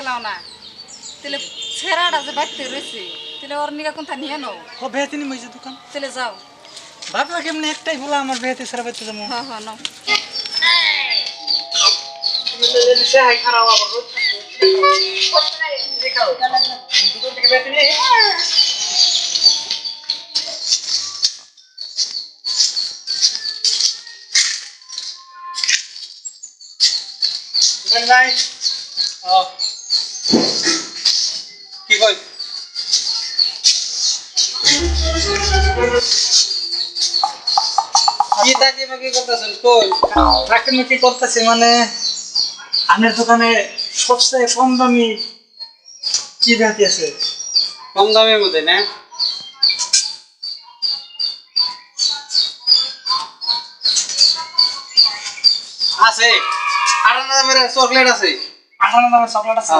গেলাও না তাহলে ছেড়াটা যে বাইতে রয়েছে তাহলে ওর নিকা কোনটা নিয়ে নাও ও বেহেতে নি মইছে দোকান তাহলে যাও ভাবলা কেমনে একটাই হলো আমার বেহেতে ছেড়া বাইতে যাবো হ্যাঁ হ্যাঁ নাও সে হাই খারাপ আবার রোজ দেখাও দোকান থেকে বেহেতে নিয়ে ভাই ও কি কই কি তাকে কি করতেছেন কই তাকে কি করতেছে মানে আপনার দোকানে সবচেয়ে কম দামি কি জাতি আছে কম দামের মধ্যে না আছে 58 দামের চকলেট আছে 58 দামের চকলেট আছে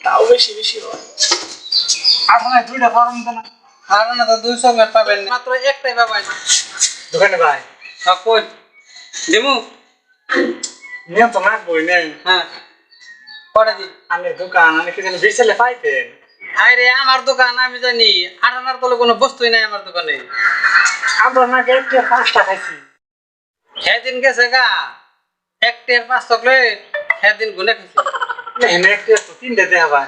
তাও বেশি বেশি হয় আপনার দুইটা ফর্ম দেন আপনারা তো 2 চকলেট পাবেন মাত্র একটাই পাবেন দোকানে ভাই কই দেমু নিয়ম তো না কই না হ্যাঁ পড়ে দি আমি দোকান আমি কি জানি বিচলে পাইতেন আরে আমার দোকান আমি জানি 58 তলে কোনো বস্তুই নাই আমার দোকানে আমরা না গেটে 5টা খাইছি সেদিন গেছে গা একটের 5 চকলেট সেদিন গুনে খাইছি না একটের তো 3 দে দেয়া ভাই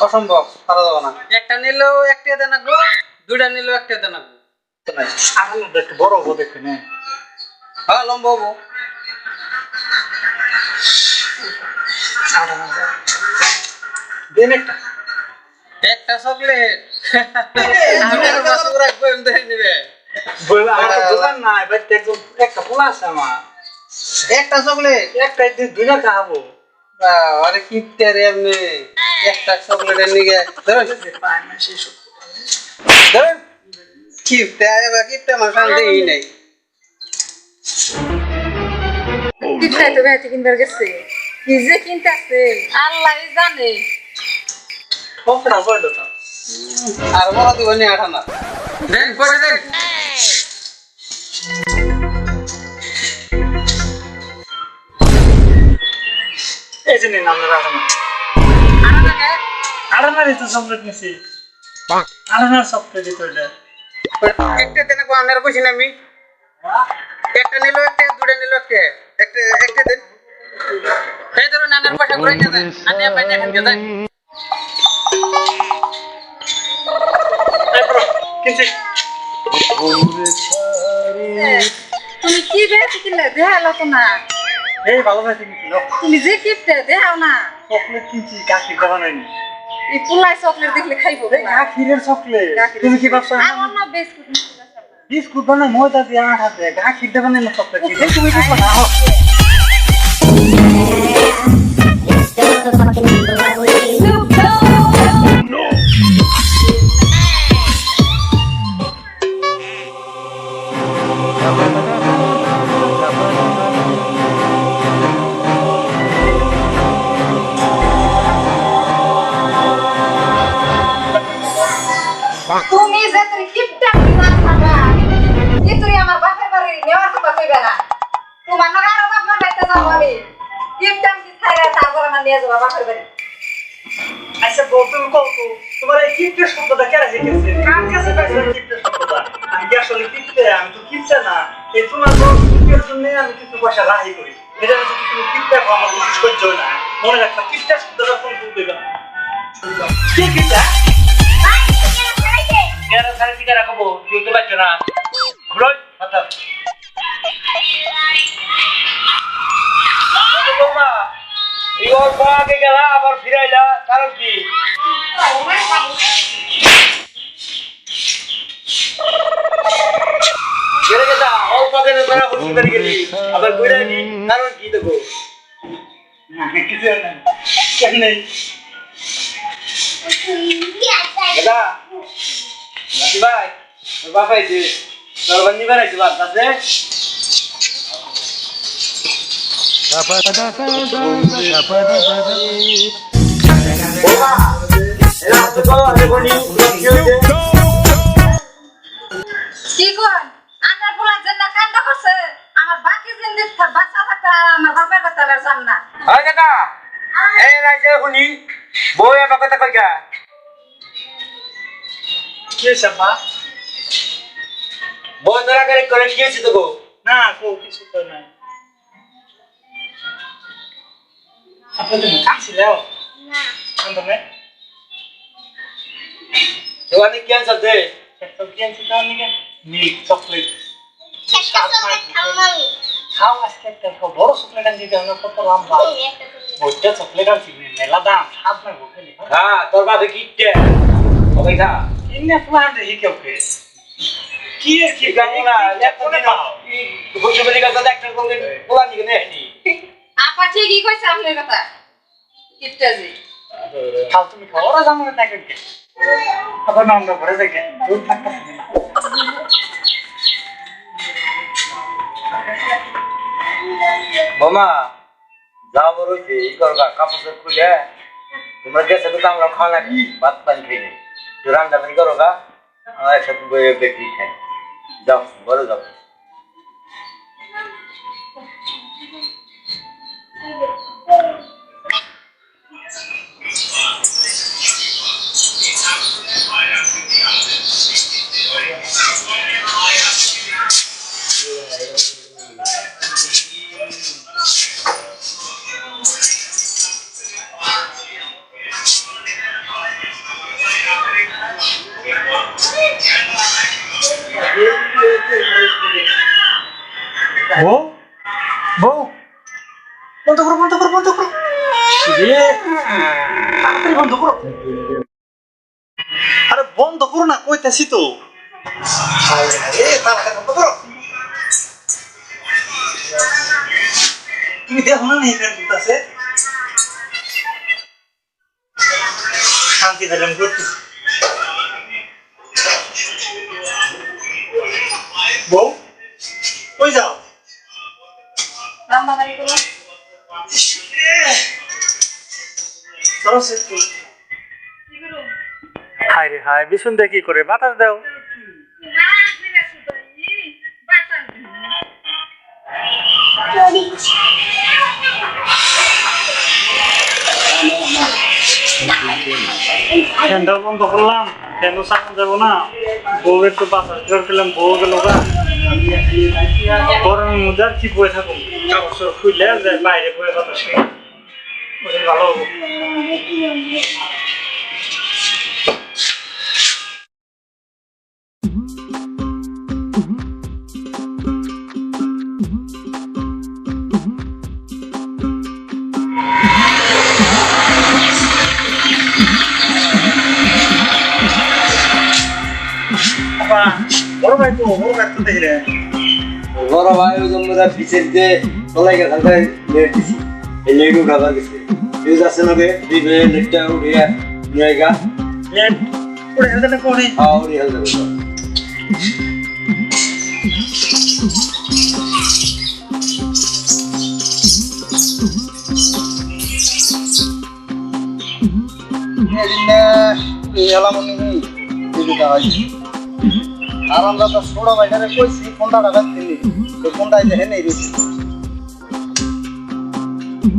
অসম্ভব পারা যাবে না একটা নিলেও একটা দেনা গো দুইটা নিলেও একটা দেনা গো আরে একটু বড় হবো দেখেন হ্যাঁ লম্বা হবো দেন একটা চকলেট দোকান নাই একটা পোলা আছে আমার একটা চকলেট একটা দুইটা খাবো আরে কিপতে রে এমনি একটা চকলেটের নিগে ধরুন কিপতে আবার কিপতে আমার সামনে এই নাই কিপটা তো বেহেতে কিনবার গেছে কি যে কিনতেছে আল্লাহই জানে কতটা বড় তো আর বড় দিব নি 58 দেন পয়সা দেন এই যে নিন আমরা 58 তো চকলেট নিছি 58 চকলেট দিতে হইলে একটা দেন কো আনার কইছি না আমি একটা নিলো একটা দুইটা নিলো একটা একটা দেন এই ধরো নানার পয়সা ঘুরে নিয়ে যান আমি আপনি এখান থেকে যান তুমি কি বেহেতে কিনলে দেখালো তো না এই ভালো ভাই কিনছি তুমি যে কিপতে দেখাও না চকলেট কিনছি গাখির দেওয়া নাই এই পুলাই চকলেট দেখলে খাইবো গাখিরের চকলেট তুমি কি ভাবছো আর অন্য বিস্কুট বিস্কুট বানাই ময়দা দিয়ে আটা দিয়ে গাখির দেওয়া নাই না চকলেট তুমি কি না তুমি যে তুই কিপটা কিনা খাবা কি তুই আমার বাপের বাড়ি নেওয়ার কথা কইবে না তোমার না আরো বাপ মারতে যাও আমি কিপটা কি খাইরা তারপর আমার নিয়ে যাবা বাপের বাড়ি আচ্ছা তুমি কও তো তোমার এই কিপটে শব্দটা কেন শিখেছে কার কাছে পাইছো কিপটে শব্দটা আমি কি আসলে কিপটে আমি তো কিপটে না এই তোমার কিপটের জন্য আমি কিছু পয়সা রাহি করি এটা হচ্ছে তুমি কিপটে আমার কিছু সহ্য না মনে রাখবা কিপটে শব্দটা কোন বলবে না কি কিপটে এরা সারা দিকে রাখবো তুই তো বাচ্চা না ঘুরোই কথা বাবা এই অল্প আগে গেলা আবার ফিরাইলা কারণ কি গেলে গেছা অল্প আগে তোরা খুশি করে গেলি আবার ঘুরাইনি কারণ কি দেখো কিছু না কেন নেই দাদা ভাই বাবাই যে সর্বানি বানাইছে বাদ আছে কি কোন আনার পোলা যেন কান্ড করছে আমার বাকি জিন্দেগি বাচ্চা থাকতে আর আমার কি বই একা কথা কই কা কে সাবা বই ধরা করে কি হইছে তো গো না কো কিছু তো নাই আপনাদের কাছিলাও না তুমি দোকানে কি আনছ দে তো কি আনছ তাহলে কি মিল্ক চকলেট খাও আজকে একটা বড় চকলেট আনছি আমরা কত লম্বা বড় চকলেট আনছি মেলা দাম সাত না গোখালি হ্যাঁ তোর বাপে কিপটে ওই খা ইন্নে প্ল্যান রে কেউ কে কি এর কি গামলা এত দিন বসে বসে কথা ডাক্তার কোন পোলা নিকে নেনি আপা ঠিকই কইছে আপনার কথা কিপটাজি খাও তুমি খাও ওরা জানো না কে আবার নাম না করে দেখে দুধ থাকতেছে না মামা যাও বড়ইছে এই করবা কাপড় খুলে তোমরা গেছে তো আমরা খাওয়া নাকি ভাত পানি খাই নাই তো রান্না বাড়ি করো গা আমার একসাথে বইয়ে বেশি খাই যাও বড় যাও বউ বউ বন্ধ করো বন্ধ করো বন্ধ করো রে তাড়াতাড়ি বন্ধ করো আরে বন্ধ করো না কইতাছি তো আরে তাড়াতাড়ি বন্ধ করো তুমি দেখো না এই ফ্যান করতেছে শান্তি দিলাম করতে বউ কই যাও রান্না বাড়ি করো চলো সে কি করো হাই রে হাই বিশুন দে কি করে বাতাস দাও না আপনি রাখো তো এই বাতাস ফ্যানটা বন্ধ করলাম ফ্যান চালানো যাবো না বউয়ের তো বাতাস জোর পেলাম বউ গেল গা গরমের মধ্যে আর কি বয়ে থাকুন কাপড় খুলে যায় বাইরে বয়ে বাতাস খেয়ে ভালো হবো বড় ভাই তো দেখি রে বড় ভাই ওই জন্য পিছের যে তলাই গেছে লেট দিছি এই লেটু খাবার গেছে ইউজ আছে না রে দিবে লেটটা উড়িয়া নিয়েগা লেট পড়ে হেলতে না কোনে আউরি হেল দেব আর আমরা তো ছোট ভাইটারে কইছি কোনটা টাকা দিলি তো কোনটা দেখে নেই রে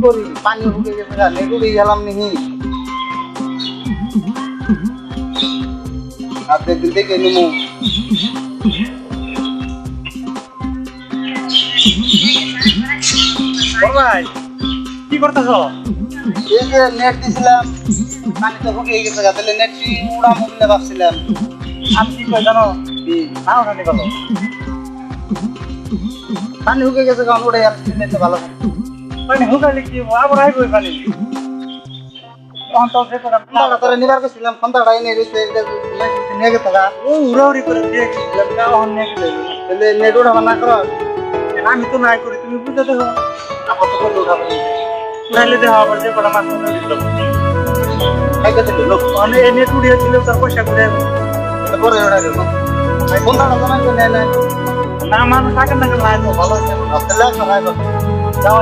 করি পানি ঢুকে গেছে না নেগুড়ি গেলাম নিহি আপনি দিতে কে নিমু ভাই কি করতেছ এই যে নেট দিছিলাম পানি তো ঢুকে গেছে তাহলে নেটটি উড়া মুখলে ভাবছিলাম আপনি কি কই জানো না ওখানে গেল পানি হুকে গেছে কারণ ওটা আর নিতে ভালো পানি হুকালে কি আবার আইব পানি তখন তো সে করে আমরা তোরে নিবার গেছিলাম ফোনটা এনে রইছে নিয়ে গেছে গা ও উড়াউড়ি করে দিয়ে গেছিলাম গাও হন নিয়ে গেলে তাহলে নেট ওটা না করো আমি তো নাই করি তুমি বুঝতে দেখো আপা তো করে উঠাবো নাইলে দেখো আবার যে বড় মাছ নিয়ে দিল এই কথা লোক মানে এনে টুড়িয়ে ছিল তার পয়সা করে পরে ওরা গেল ফোনটা না না মানুষ থাকে না ভালো আছে আপনার লাগবে যাও